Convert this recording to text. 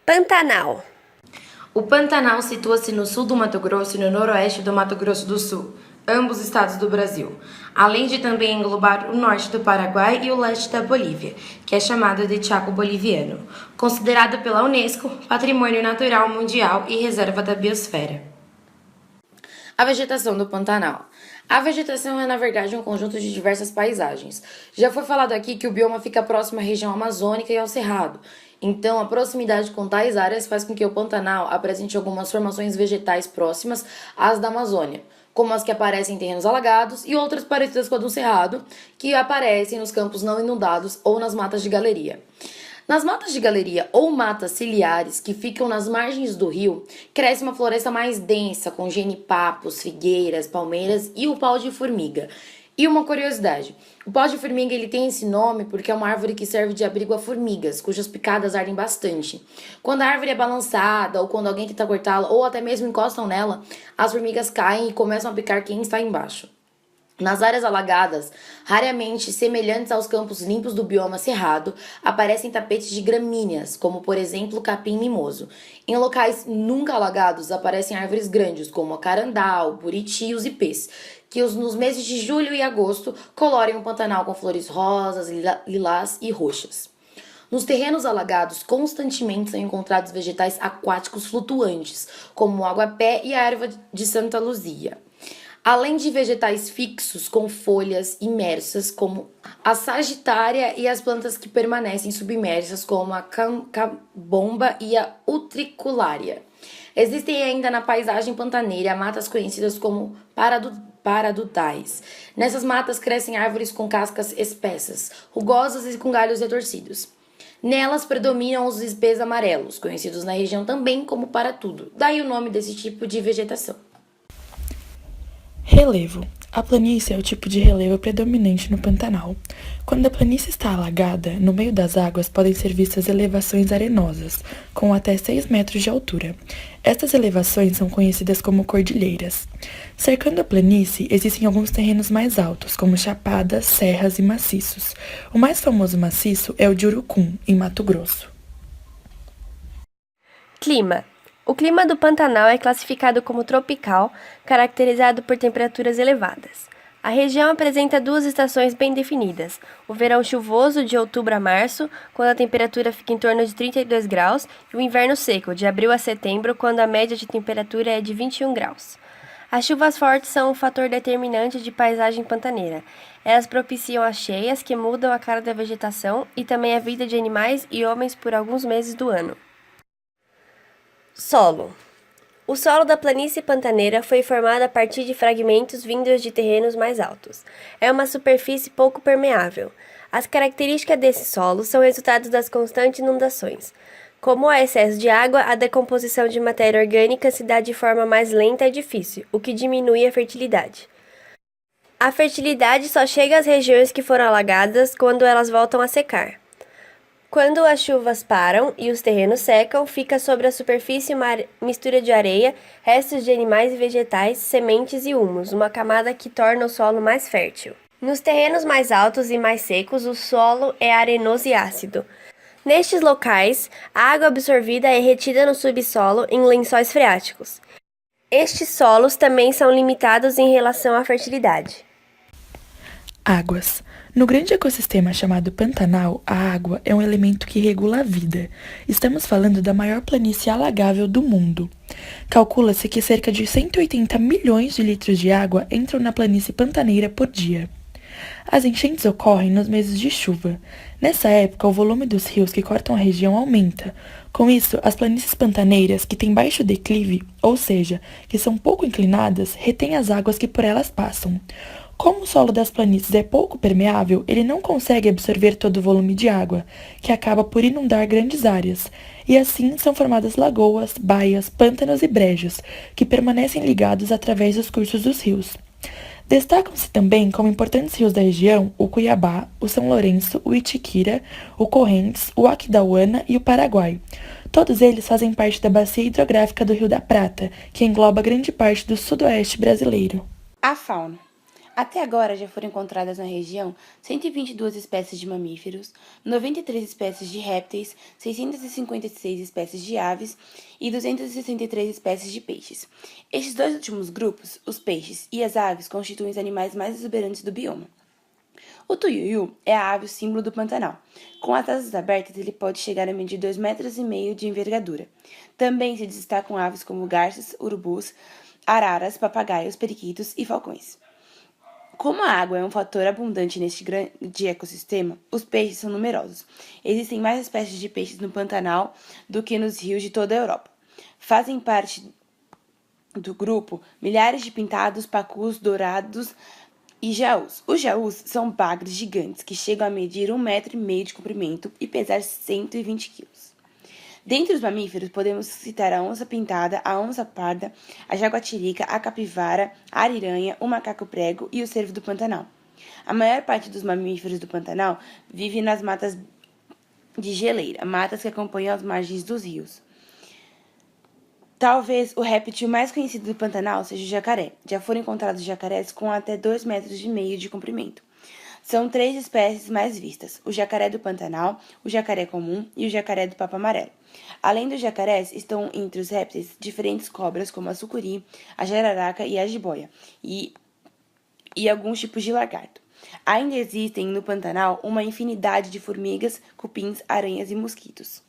Pantanal. O Pantanal situa-se no sul do Mato Grosso e no noroeste do Mato Grosso do Sul, ambos estados do Brasil, além de também englobar o norte do Paraguai e o leste da Bolívia, que é chamado de Chaco Boliviano, considerado pela Unesco Patrimônio Natural Mundial e Reserva da Biosfera. A vegetação do Pantanal. A vegetação é, na verdade, um conjunto de diversas paisagens. Já foi falado aqui que o bioma fica próximo à região amazônica e ao cerrado. Então, a proximidade com tais áreas faz com que o Pantanal apresente algumas formações vegetais próximas às da Amazônia, como as que aparecem em terrenos alagados e outras parecidas com a do cerrado, que aparecem nos campos não inundados ou nas matas de galeria. Nas matas de galeria ou matas ciliares que ficam nas margens do rio, cresce uma floresta mais densa, com genipapos, figueiras, palmeiras e o pau de formiga. E uma curiosidade, o pau de formiga ele tem esse nome porque é uma árvore que serve de abrigo a formigas, cujas picadas ardem bastante. Quando a árvore é balançada ou quando alguém tenta cortá-la ou até mesmo encostam nela, as formigas caem e começam a picar quem está embaixo. Nas áreas alagadas, raramente semelhantes aos campos limpos do bioma cerrado, aparecem tapetes de gramíneas, como por exemplo o capim mimoso. Em locais nunca alagados, aparecem árvores grandes, como a carandau, buriti e os ipês, que nos meses de julho e agosto colorem o Pantanal com flores rosas, lilás e roxas. Nos terrenos alagados, constantemente são encontrados vegetais aquáticos flutuantes, como o aguapé e a erva de Santa Luzia. Além de vegetais fixos com folhas imersas, como a sagitária, e as plantas que permanecem submersas, como a cambomba e a utriculária. Existem ainda na paisagem pantaneira matas conhecidas como paradutais. Nessas matas crescem árvores com cascas espessas, rugosas e com galhos retorcidos. Nelas predominam os ipês amarelos, conhecidos na região também como paratudo, daí o nome desse tipo de vegetação. Relevo. A planície é o tipo de relevo predominante no Pantanal. Quando a planície está alagada, no meio das águas podem ser vistas elevações arenosas, com até 6 metros de altura. Estas elevações são conhecidas como cordilheiras. Cercando a planície, existem alguns terrenos mais altos, como chapadas, serras e maciços. O mais famoso maciço é o de Urucum, em Mato Grosso. Clima. O clima do Pantanal é classificado como tropical, caracterizado por temperaturas elevadas. A região apresenta duas estações bem definidas: o verão chuvoso, de outubro a março, quando a temperatura fica em torno de 32 graus, e o inverno seco, de abril a setembro, quando a média de temperatura é de 21 graus. As chuvas fortes são um fator determinante de paisagem pantaneira. Elas propiciam as cheias, que mudam a cara da vegetação, e também a vida de animais e homens por alguns meses do ano. Solo. O solo da planície pantaneira foi formado a partir de fragmentos vindos de terrenos mais altos. É uma superfície pouco permeável. As características desse solo são resultado das constantes inundações. Como há excesso de água, a decomposição de matéria orgânica se dá de forma mais lenta e difícil, o que diminui a fertilidade. A fertilidade só chega às regiões que foram alagadas quando elas voltam a secar. Quando as chuvas param e os terrenos secam, fica sobre a superfície uma mistura de areia, restos de animais e vegetais, sementes e humus, uma camada que torna o solo mais fértil. Nos terrenos mais altos e mais secos, o solo é arenoso e ácido. Nestes locais, a água absorvida é retida no subsolo em lençóis freáticos. Estes solos também são limitados em relação à fertilidade. Águas. No grande ecossistema chamado Pantanal, a água é um elemento que regula a vida. Estamos falando da maior planície alagável do mundo. Calcula-se que cerca de 180 milhões de litros de água entram na planície pantaneira por dia. As enchentes ocorrem nos meses de chuva. Nessa época, o volume dos rios que cortam a região aumenta. Com isso, as planícies pantaneiras, que têm baixo declive, ou seja, que são pouco inclinadas, retêm as águas que por elas passam. Como o solo das planícies é pouco permeável, ele não consegue absorver todo o volume de água, que acaba por inundar grandes áreas, e assim são formadas lagoas, baias, pântanos e brejos, que permanecem ligados através dos cursos dos rios. Destacam-se também como importantes rios da região o Cuiabá, o São Lourenço, o Itiquira, o Correntes, o Aquidauana e o Paraguai. Todos eles fazem parte da bacia hidrográfica do Rio da Prata, que engloba grande parte do sudoeste brasileiro. A fauna. Até agora já foram encontradas na região 122 espécies de mamíferos, 93 espécies de répteis, 656 espécies de aves e 263 espécies de peixes. Estes dois últimos grupos, os peixes e as aves, constituem os animais mais exuberantes do bioma. O tuiuiu é a ave símbolo do Pantanal. Com as asas abertas, ele pode chegar a medir 2,5 metros de envergadura. Também se destacam aves como garças, urubus, araras, papagaios, periquitos e falcões. Como a água é um fator abundante neste grande ecossistema, os peixes são numerosos. Existem mais espécies de peixes no Pantanal do que nos rios de toda a Europa. Fazem parte do grupo milhares de pintados, pacus, dourados e jaús. Os jaús são bagres gigantes que chegam a medir 1,5 metro de comprimento e pesar 120 quilos. Dentre os mamíferos, podemos citar a onça pintada, a onça parda, a jaguatirica, a capivara, a ariranha, o macaco prego e o cervo do Pantanal. A maior parte dos mamíferos do Pantanal vive nas matas de geleira, matas que acompanham as margens dos rios. Talvez o réptil mais conhecido do Pantanal seja o jacaré. Já foram encontrados jacarés com até 2,5 metros de comprimento. São 3 espécies mais vistas: o jacaré do Pantanal, o jacaré comum e o jacaré do papo amarelo. Além dos jacarés, estão entre os répteis diferentes cobras como a sucuri, a jararaca e a jiboia, e alguns tipos de lagarto. Ainda existem no Pantanal uma infinidade de formigas, cupins, aranhas e mosquitos.